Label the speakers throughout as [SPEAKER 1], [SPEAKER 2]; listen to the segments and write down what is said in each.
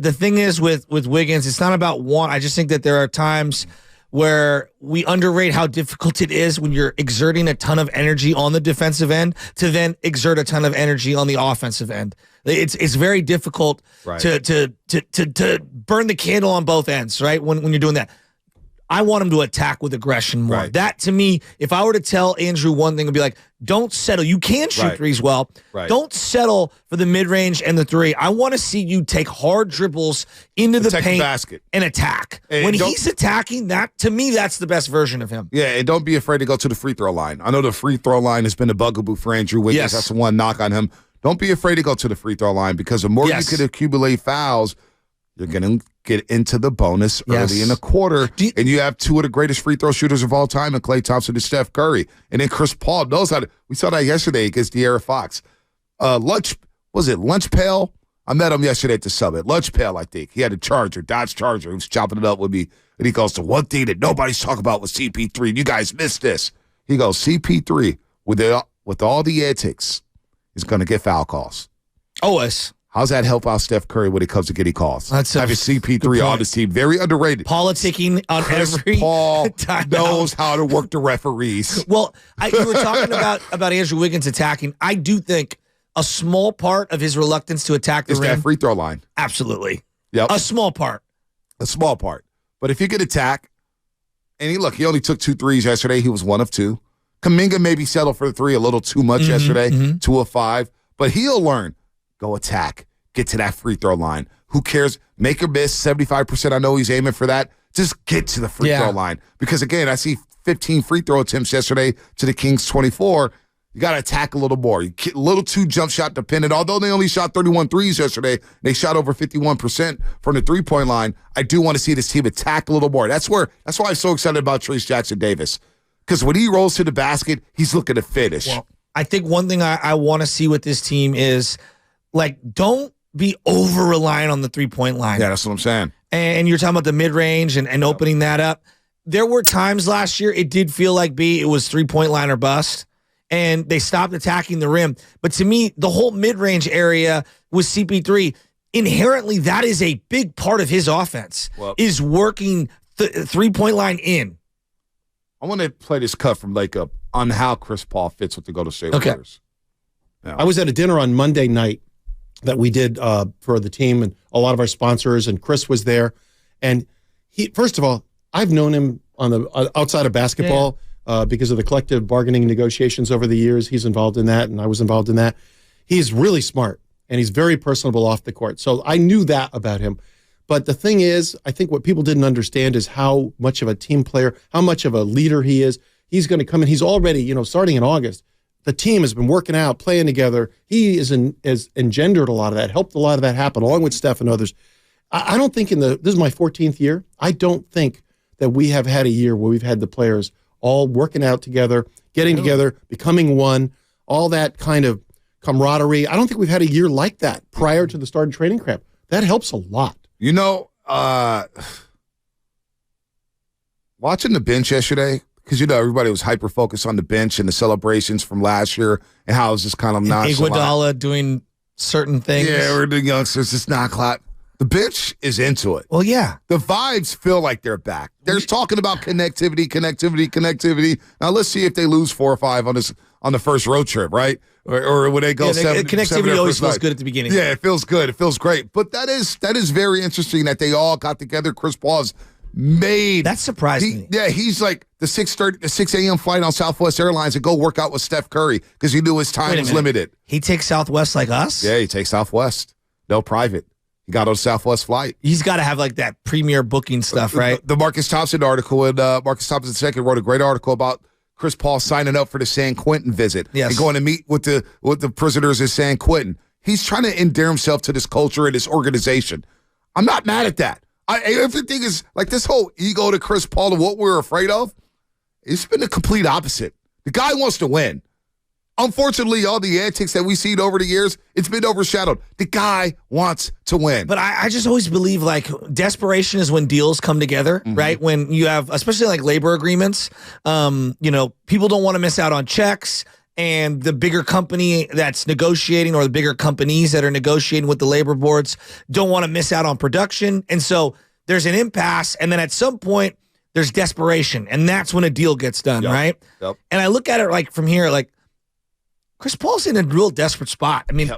[SPEAKER 1] The thing is with Wiggins, it's not about one. I just think that there are times where we underrate how difficult it is when you're exerting a ton of energy on the defensive end to then exert a ton of energy on the offensive end. It's very difficult to burn the candle on both ends, right? When you're doing that. I want him to attack with aggression more.
[SPEAKER 2] Right.
[SPEAKER 1] That, to me, if I were to tell Andrew one thing, it would be like, don't settle. You can shoot threes well.
[SPEAKER 2] Right.
[SPEAKER 1] Don't settle for the mid-range and the three. I want to see you take hard dribbles into the paint
[SPEAKER 2] basket
[SPEAKER 1] and attack.
[SPEAKER 2] And
[SPEAKER 1] when he's attacking, that to me, that's the best version of him.
[SPEAKER 2] Yeah, and don't be afraid to go to the free throw line. I know the free throw line has been a bugaboo for Andrew Wiggins.
[SPEAKER 1] Yes.
[SPEAKER 2] That's the one knock on him. Don't be afraid to go to the free throw line because the more you can accumulate fouls, you're going to get into the bonus early in the quarter. And you have two of the greatest free throw shooters of all time in Klay Thompson and Steph Curry. And then Chris Paul knows how to. We saw that yesterday against De'Aaron Fox. Lunch Pail? I met him yesterday at the Summit. Lunch Pail, I think. He had a Dodge Charger. He was chopping it up with me. And he goes, the one thing that nobody's talking about with CP3, and you guys missed this. He goes, CP3, with all the antics, is going to get foul calls.
[SPEAKER 1] Always.
[SPEAKER 2] How's that help out Steph Curry when it comes to getting calls?
[SPEAKER 1] That's
[SPEAKER 2] having CP3 on his team. Very underrated.
[SPEAKER 1] Politicking on every
[SPEAKER 2] Paul
[SPEAKER 1] timeout.
[SPEAKER 2] knows how to work the referees.
[SPEAKER 1] Well, you were talking about Andrew Wiggins attacking. I do think a small part of his reluctance to attack the rim.
[SPEAKER 2] That free throw line.
[SPEAKER 1] Absolutely.
[SPEAKER 2] Yep.
[SPEAKER 1] A small part.
[SPEAKER 2] A small part. But if you could attack, and he only took 2 threes yesterday. He was 1 of 2. Kuminga maybe settled for the 3 a little too much yesterday. 2 of 5. But he'll learn. Go attack. Get to that free throw line. Who cares? Make or miss, 75%. I know he's aiming for that. Just get to the free throw line. Because, again, I see 15 free throw attempts yesterday to the Kings 24. You got to attack a little more. You get a little too jump shot dependent. Although they only shot 31 threes yesterday, they shot over 51% from the three-point line. I do want to see this team attack a little more. That's why I'm so excited about Trayce Jackson-Davis. Because when he rolls to the basket, he's looking to finish.
[SPEAKER 1] Well, I think one thing I want to see with this team is, don't be over-reliant on the three-point line.
[SPEAKER 2] Yeah, that's what I'm saying.
[SPEAKER 1] And you're talking about the mid-range and opening that up. There were times last year it did feel like it was three-point line or bust, and they stopped attacking the rim. But to me, the whole mid-range area with CP3, inherently that is a big part of his offense, is working three-point line in.
[SPEAKER 2] I want to play this cut from Lake Up on how Chris Paul fits with the Golden State Warriors. Yeah.
[SPEAKER 3] I was at a dinner on Monday night that we did for the team and a lot of our sponsors, and Chris was there. And he, first of all, I've known him on the outside of basketball because of the collective bargaining negotiations over the years. He's involved in that, and I was involved in that. He's really smart, and he's very personable off the court. So I knew that about him. But the thing is, I think what people didn't understand is how much of a team player, how much of a leader he is. He's going to come in. He's already, starting in August, the team has been working out, playing together. He has engendered a lot of that, helped a lot of that happen, along with Steph and others. I don't think this is my 14th year. I don't think that we have had a year where we've had the players all working out together, getting together, becoming one, all that kind of camaraderie. I don't think we've had a year like that prior to the start of training camp. That helps a lot.
[SPEAKER 2] Watching the bench yesterday, because everybody was hyper focused on the bench and the celebrations from last year and how it was just kind of nonchalant.
[SPEAKER 1] Iguodala doing certain things.
[SPEAKER 2] Yeah, we're the youngsters. It's not clap. The bench is into it.
[SPEAKER 1] Well, yeah.
[SPEAKER 2] The vibes feel like they're back. They're talking about connectivity. Now let's see if they lose 4 or 5 on the first road trip, right? Or when they go 7.
[SPEAKER 1] Connectivity always feels good at the beginning.
[SPEAKER 2] Yeah, it feels good. It feels great. But that is very interesting that they all got together. Chris Paul's made.
[SPEAKER 1] That surprised me.
[SPEAKER 2] Yeah, he's like the 6 a.m. flight on Southwest Airlines to go work out with Steph Curry because he knew his time was limited.
[SPEAKER 1] He takes Southwest like us?
[SPEAKER 2] Yeah, he takes Southwest. No private. He got on a Southwest flight.
[SPEAKER 1] He's got to have like that premier booking stuff, right?
[SPEAKER 2] The Marcus Thompson article, and Marcus Thompson II wrote a great article about Chris Paul signing up for the San Quentin visit and going to meet with the prisoners in San Quentin. He's trying to endear himself to this culture and this organization. I'm not mad at that. Everything is like this whole ego to Chris Paul and what we're afraid of. It's been the complete opposite. The guy wants to win. Unfortunately, all the antics that we've seen over the years, it's been overshadowed. The guy wants to win.
[SPEAKER 1] But I just always believe desperation is when deals come together, right? When you have, especially labor agreements, people don't want to miss out on checks. and the bigger company that's negotiating or the bigger companies that are negotiating with the labor boards don't want to miss out on production. And so there's an impasse. And then at some point, there's desperation. And that's when a deal gets done, right?
[SPEAKER 2] Yep.
[SPEAKER 1] And I look at it like from here, like Chris Paul's in a real desperate spot. I mean,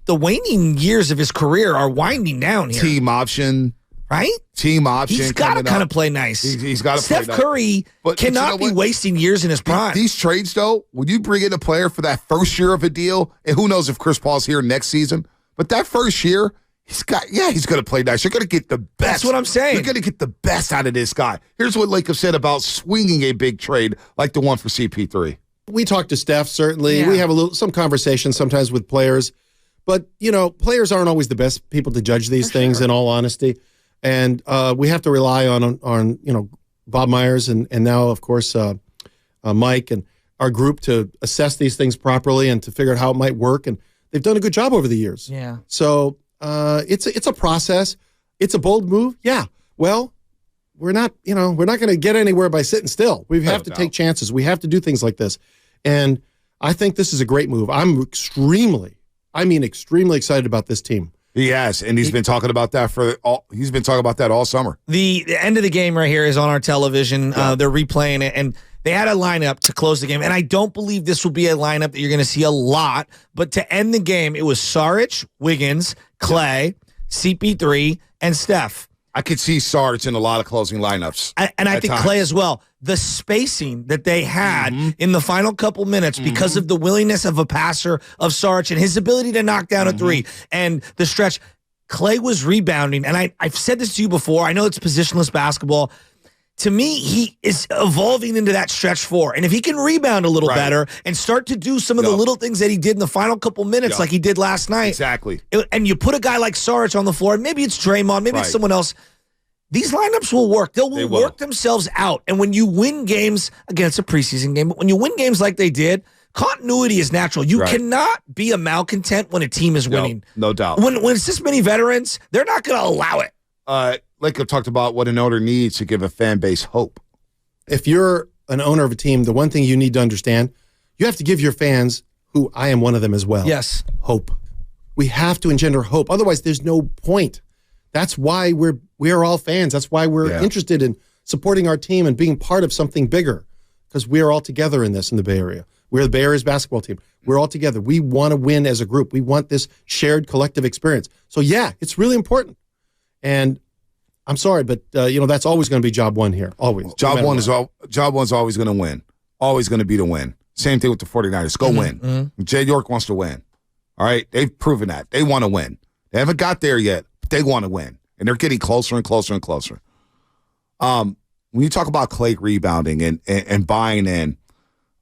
[SPEAKER 1] the waning years of his career are winding down here.
[SPEAKER 2] Team option.
[SPEAKER 1] Right?
[SPEAKER 2] Team option.
[SPEAKER 1] He's got to kind of play nice.
[SPEAKER 2] He's got to play nice.
[SPEAKER 1] Steph Curry cannot be wasting years in his prime.
[SPEAKER 2] These trades, though, when you bring in a player for that first year of a deal, and who knows if Chris Paul's here next season, but that first year, he's going to play nice. You're going to get the best.
[SPEAKER 1] That's what I'm saying.
[SPEAKER 2] You're going to get the best out of this guy. Here's what Lacob said about swinging a big trade like the one for CP3.
[SPEAKER 3] We talk to Steph, certainly. Yeah. We have some conversations sometimes with players. But, players aren't always the best people to judge these things, in all honesty. And we have to rely on Bob Myers and now, of course, Mike and our group to assess these things properly and to figure out how it might work. And they've done a good job over the years.
[SPEAKER 1] Yeah.
[SPEAKER 3] So it's a process. It's a bold move. Yeah. Well, we're not going to get anywhere by sitting still. We have to take chances. We have to do things like this. And I think this is a great move. I'm extremely excited about this team.
[SPEAKER 2] He has, and he's been talking about that all summer.
[SPEAKER 1] The end of the game right here is on our television. Yeah. They're replaying it, and they had a lineup to close the game. And I don't believe this will be a lineup that you're going to see a lot. But to end the game, it was Saric, Wiggins, Clay, CP3, and Steph.
[SPEAKER 2] I could see Saric in a lot of closing lineups.
[SPEAKER 1] And I think times. Clay as well. The spacing that they had in the final couple minutes because of the willingness of a passer of Saric and his ability to knock down a three and the stretch. Clay was rebounding. And I've said this to you before. I know it's positionless basketball. To me, he is evolving into that stretch four. And if he can rebound a little better and start to do some of the little things that he did in the final couple minutes like he did last night.
[SPEAKER 2] Exactly.
[SPEAKER 1] And you put a guy like Saric on the floor, maybe it's Draymond, maybe it's someone else. These lineups will work. They will work themselves out. And when you win games, again, it's a preseason game, but when you win games like they did, continuity is natural. You cannot be a malcontent when a team is winning.
[SPEAKER 2] No doubt.
[SPEAKER 1] When it's this many veterans, they're not going to allow it.
[SPEAKER 2] Lacob talked about what an owner needs to give a fan base hope.
[SPEAKER 3] If you're an owner of a team, the one thing you need to understand, you have to give your fans, who I am one of them as well, hope. We have to engender hope. Otherwise, there's no point. That's why we're all fans. That's why we're interested in supporting our team and being part of something bigger, because we are all together in this in the Bay Area. We're the Bay Area's basketball team. We're all together. We want to win as a group. We want this shared collective experience. So, it's really important. And I'm sorry, but that's always going to be job one here. Always.
[SPEAKER 2] Job one's always going to win. Always going to be the win. Same thing with the 49ers. Go win. Jay York wants to win. All right? They've proven that. They want to win. They haven't got there yet, but they want to win. And they're getting closer and closer and closer. When you talk about Clay rebounding and buying in,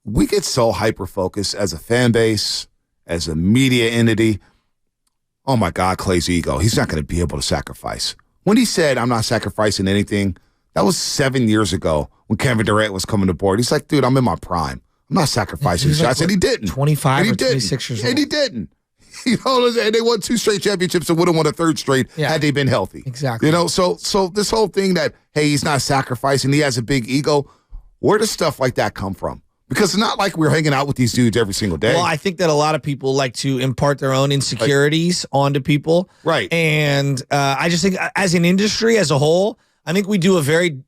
[SPEAKER 2] we get so hyper-focused as a fan base, as a media entity. Oh, my God, Clay's ego. He's not going to be able to sacrifice. When he said, I'm not sacrificing anything, that was 7 years ago when Kevin Durant was coming to board. He's like, dude, I'm in my prime. I'm not sacrificing shots. And he didn't.
[SPEAKER 1] 25 or 26 years old.
[SPEAKER 2] And he didn't. And they won 2 straight championships and would have won a 3rd straight had they been healthy.
[SPEAKER 1] Exactly.
[SPEAKER 2] So this whole thing that, hey, he's not sacrificing, he has a big ego, where does stuff like that come from? Because it's not like we're hanging out with these dudes every single day.
[SPEAKER 1] Well, I think that a lot of people like to impart their own insecurities onto people.
[SPEAKER 2] Right.
[SPEAKER 1] And I just think as an industry as a whole, I think we do a very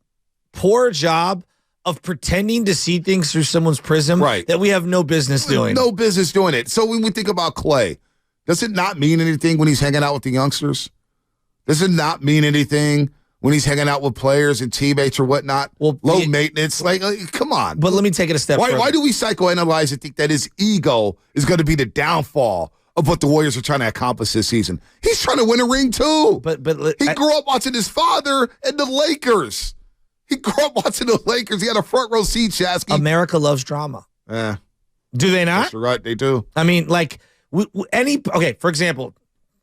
[SPEAKER 1] poor job of pretending to see things through someone's prism that we have no business doing.
[SPEAKER 2] No business doing it. So when we think about Clay, does it not mean anything when he's hanging out with the youngsters? Does it not mean anything when he's hanging out with players and teammates or whatnot? Well, low maintenance. Like, come on.
[SPEAKER 1] But let me take it a step further.
[SPEAKER 2] Why do we psychoanalyze and think that his ego is going to be the downfall of what the Warriors are trying to accomplish this season? He's trying to win a ring too.
[SPEAKER 1] But
[SPEAKER 2] he grew up watching his father and the Lakers. He grew up watching the Lakers. He had a front row seat, Shasky.
[SPEAKER 1] America loves drama.
[SPEAKER 2] Yeah.
[SPEAKER 1] Do they not?
[SPEAKER 2] That's right, they do.
[SPEAKER 1] I mean, like, for example,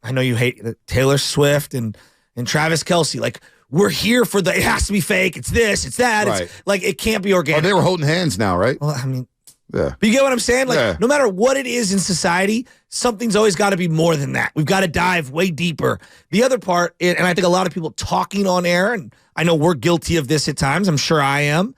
[SPEAKER 1] I know you hate Taylor Swift and Travis Kelce. Like, we're here for it has to be fake. It's this, it's that. Right. It's like, it can't be organic.
[SPEAKER 2] Oh, they were holding hands now, right?
[SPEAKER 1] Well, I mean, but you get what I'm saying? Like, no matter what it is in society, something's always got to be more than that. We've got to dive way deeper. The other part, and I think a lot of people talking on air, and I know we're guilty of this at times. I'm sure I am.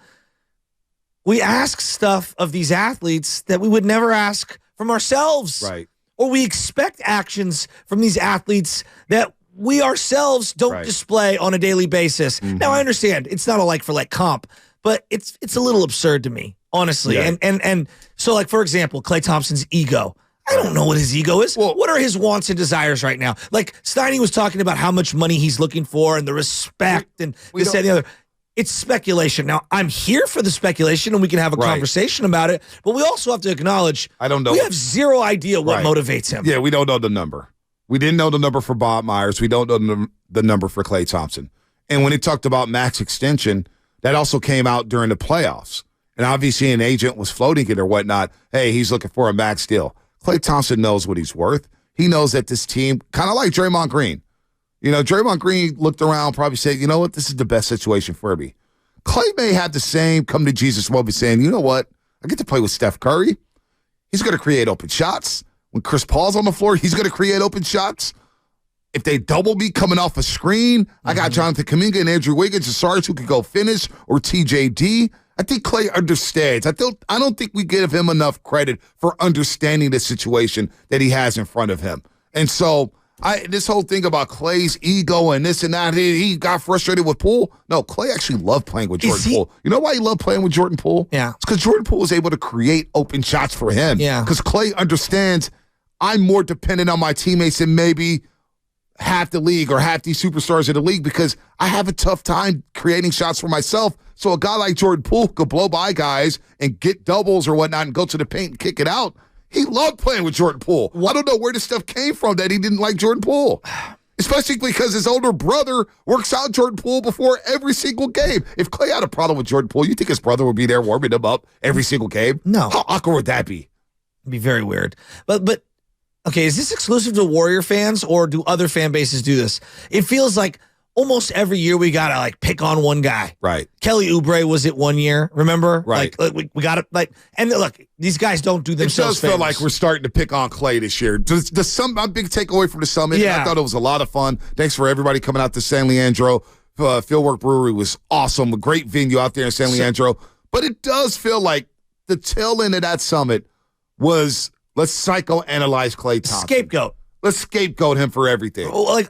[SPEAKER 1] we ask stuff of these athletes that we would never ask from ourselves.
[SPEAKER 2] Right.
[SPEAKER 1] Or we expect actions from these athletes that we ourselves don't display on a daily basis. Now, I understand it's not a like-for-like comp, but it's a little absurd to me, honestly.
[SPEAKER 2] Yeah.
[SPEAKER 1] And so, like, for example, Klay Thompson's ego. I don't know what his ego is. Well, what are his wants and desires right now? Like, Steiny was talking about how much money he's looking for and the respect and this, that, and the other. It's speculation. Now, I'm here for the speculation, and we can have a conversation about it, but we also have to acknowledge
[SPEAKER 2] I don't know.
[SPEAKER 1] We have zero idea what motivates him.
[SPEAKER 2] Yeah, we don't know the number. We didn't know the number for Bob Myers. We don't know the number for Klay Thompson. And when he talked about max extension, that also came out during the playoffs. And obviously an agent was floating it or whatnot. Hey, he's looking for a max deal. Klay Thompson knows what he's worth. He knows that this team, kind of like Draymond Green. You know, Draymond Green looked around, probably said, you know what, this is the best situation for me. Klay may have the same come to Jesus moment saying, you know what, I get to play with Steph Curry. He's going to create open shots. When Chris Paul's on the floor, he's going to create open shots. If they double me coming off a screen, I got Jonathan Kuminga and Andrew Wiggins and Sarge who could go finish, or TJD. I think Klay understands. I don't think we give him enough credit for understanding the situation that he has in front of him. And so this whole thing about Klay's ego and this and that, he got frustrated with Poole. No, Klay actually loved playing with Jordan Poole. You know why he loved playing with Jordan Poole?
[SPEAKER 1] Yeah.
[SPEAKER 2] It's because Jordan Poole was able to create open shots for him.
[SPEAKER 1] Yeah.
[SPEAKER 2] Because Klay understands I'm more dependent on my teammates than maybe half the league or half these superstars in the league because I have a tough time creating shots for myself. So a guy like Jordan Poole could blow by guys and get doubles or whatnot and go to the paint and kick it out. He loved playing with Jordan Poole. I don't know where this stuff came from that he didn't like Jordan Poole. Especially because his older brother works out Jordan Poole before every single game. If Klay had a problem with Jordan Poole, you think his brother would be there warming him up every single game?
[SPEAKER 1] No.
[SPEAKER 2] How awkward would that be?
[SPEAKER 1] It'd be very weird. But okay, is this exclusive to Warrior fans or do other fan bases do this? It feels like almost every year we got to like pick on one guy.
[SPEAKER 2] Right.
[SPEAKER 1] Kelly Oubre was it one year, remember?
[SPEAKER 2] Right.
[SPEAKER 1] Like we got to like, and look, these guys don't do themselves
[SPEAKER 2] It does feel
[SPEAKER 1] favors.
[SPEAKER 2] like we're starting to pick on Klay this year. My big takeaway from the summit,
[SPEAKER 1] Yeah.
[SPEAKER 2] I thought it was a lot of fun. Thanks for everybody coming out to San Leandro. Fieldwork Brewery was awesome. A great venue out there in San Leandro. But it does feel like the tail end of that summit was let's psychoanalyze Klay Thompson.
[SPEAKER 1] Scapegoat.
[SPEAKER 2] Let's scapegoat him for everything.
[SPEAKER 1] Like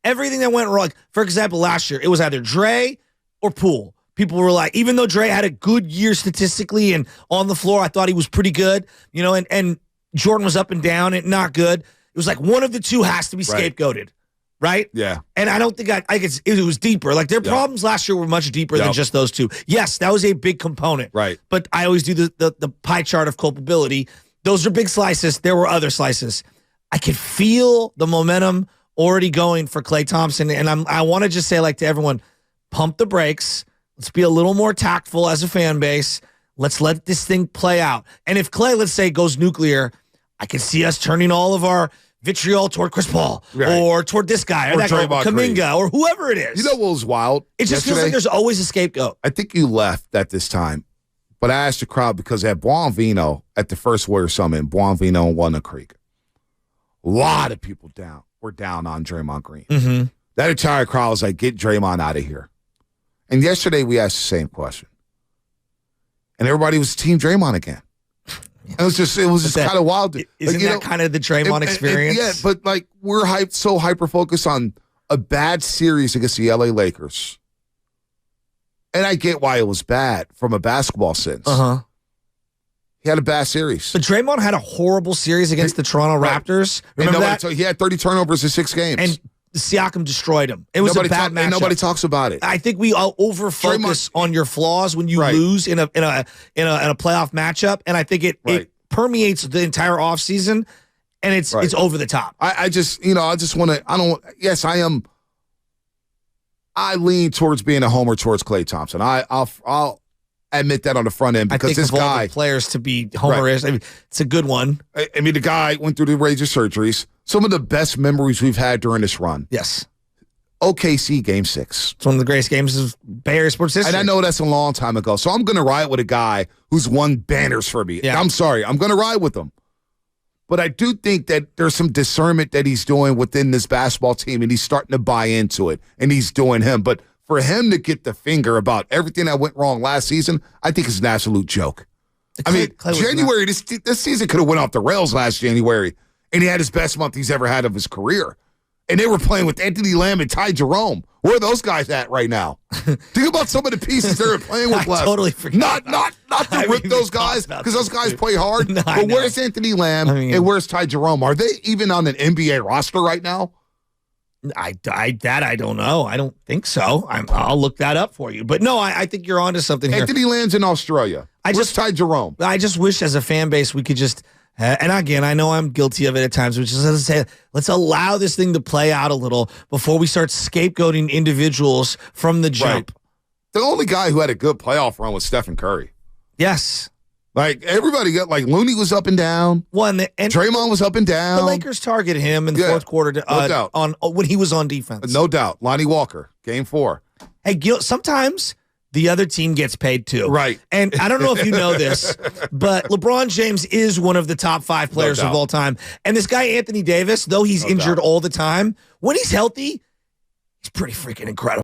[SPEAKER 1] everything that went wrong. For example, last year, it was either Dre or Poole. People were like, even though Dre had a good year statistically and on the floor, I thought he was pretty good, you know, and Jordan was up and down and not good. It was like one of the two has to be scapegoated, right?
[SPEAKER 2] Yeah.
[SPEAKER 1] And I don't think it was deeper. Like their problems last year were much deeper than just those two. Yes, that was a big component.
[SPEAKER 2] Right.
[SPEAKER 1] But I always do the pie chart of culpability. Those are big slices. There were other slices. I could feel the momentum already going for Klay Thompson. And I want to just say, like, to everyone, pump the brakes. Let's be a little more tactful as a fan base. Let's let this thing play out. And if Klay, let's say, goes nuclear, I can see us turning all of our vitriol toward Chris Paul or toward this guy or that guy, Kuminga or whoever it is.
[SPEAKER 2] You know what was wild?
[SPEAKER 1] It just feels like there's always a scapegoat.
[SPEAKER 2] I think you left at this time, but I asked the crowd because at Buonvino, at the first Warrior Summit in Buonvino and Walnut Creek, a lot of people were down on Draymond Green.
[SPEAKER 1] Mm-hmm.
[SPEAKER 2] That entire crowd was like, get Draymond out of here. And yesterday we asked the same question. And everybody was Team Draymond again. It was just kind of wild.
[SPEAKER 1] Isn't that kind of the Draymond experience?
[SPEAKER 2] Yeah, but like we're so hyper-focused on a bad series against the LA Lakers. And I get why it was bad from a basketball sense.
[SPEAKER 1] Uh-huh.
[SPEAKER 2] He had a bad series.
[SPEAKER 1] But Draymond had a horrible series against the Toronto Raptors. Remember that?
[SPEAKER 2] He had 30 turnovers in 6 games.
[SPEAKER 1] And Siakam destroyed him. It was a bad matchup.
[SPEAKER 2] And nobody talks about it.
[SPEAKER 1] I think we all over-focus on your flaws when you lose in a playoff matchup, and I think it permeates the entire offseason, and it's over the top.
[SPEAKER 2] I just want to. I lean towards being a homer towards Klay Thompson. I'll admit that on the front end because this guy,
[SPEAKER 1] all the players to be homerish. I mean, it's a good one.
[SPEAKER 2] I mean, the guy went through the range of surgeries. Some of the best memories we've had during this run.
[SPEAKER 1] Yes.
[SPEAKER 2] OKC Game 6.
[SPEAKER 1] It's one of the greatest games of Bay Area sports history.
[SPEAKER 2] And I know that's a long time ago. So I'm going to ride with a guy who's won banners for me. Yeah. I'm sorry. I'm going to ride with him. But I do think that there's some discernment that he's doing within this basketball team, and he's starting to buy into it, and he's doing him. But for him to get the finger about everything that went wrong last season, I think is an absolute joke.
[SPEAKER 1] Clay
[SPEAKER 2] January, this season could have went off the rails last January, and he had his best month he's ever had of his career. And they were playing with Anthony Lamb and Ty Jerome. Where are those guys at right now? Think about some of the pieces they were playing with last.
[SPEAKER 1] Totally forgot.
[SPEAKER 2] Not to rip those guys, because those guys play hard.
[SPEAKER 1] No,
[SPEAKER 2] but where's Anthony Lamb and where's Ty Jerome? Are they even on an NBA roster right now?
[SPEAKER 1] I don't know. I don't think so. I'll look that up for you. But no, I think you're onto something here.
[SPEAKER 2] Anthony Lamb's in Australia. Where's Ty Jerome?
[SPEAKER 1] I just wish as a fan base we could just, and again, I know I'm guilty of it at times, which is to say, let's allow this thing to play out a little before we start scapegoating individuals from the jump.
[SPEAKER 2] Right. The only guy who had a good playoff run was Stephen Curry.
[SPEAKER 1] Yes.
[SPEAKER 2] Like, everybody got, like, Looney was up and down.
[SPEAKER 1] And
[SPEAKER 2] Draymond was up and down.
[SPEAKER 1] The Lakers targeted him in the fourth quarter
[SPEAKER 2] no doubt.
[SPEAKER 1] when he was on defense.
[SPEAKER 2] No doubt. Lonnie Walker, game 4.
[SPEAKER 1] Hey, sometimes the other team gets paid too.
[SPEAKER 2] Right.
[SPEAKER 1] And I don't know if you know this, but LeBron James is one of the top 5 players of all time. And this guy, Anthony Davis, though he's injured all the time, when he's healthy, he's pretty freaking incredible.